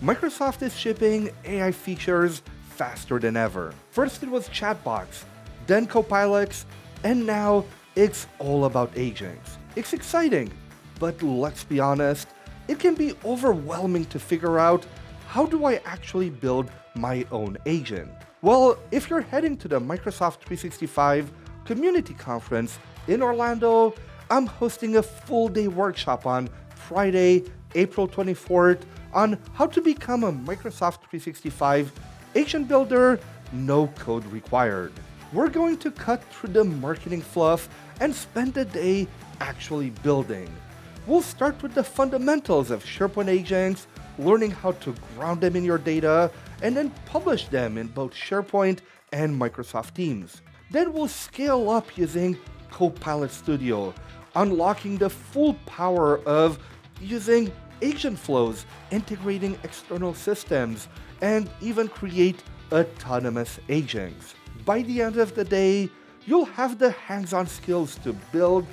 Microsoft is shipping AI features faster than ever. First it was chatbots, then copilots, and now it's all about agents. It's exciting, but let's be honest, it can be overwhelming to figure out how do I actually build my own agent. Well, if you're heading to the Microsoft 365 Community Conference in Orlando, I'm hosting a full-day workshop on Friday, April 24th on how to become a Microsoft 365 agent builder, no code required. We're going to cut through the marketing fluff and spend the day actually building. We'll start with the fundamentals of SharePoint agents, learning how to ground them in your data, and then publish them in both SharePoint and Microsoft Teams. Then we'll scale up using Copilot Studio, unlocking the full power of using agent flows, integrating external systems, and even create autonomous agents. By the end of the day, you'll have the hands-on skills to build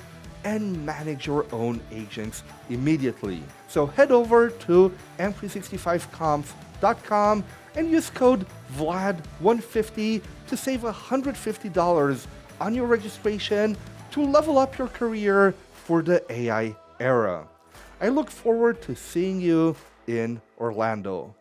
and manage your own agents immediately. So head over to m365conf.com and use code VLAD150 to save $150 on your registration to level up your career for the AI era. I look forward to seeing you in Orlando.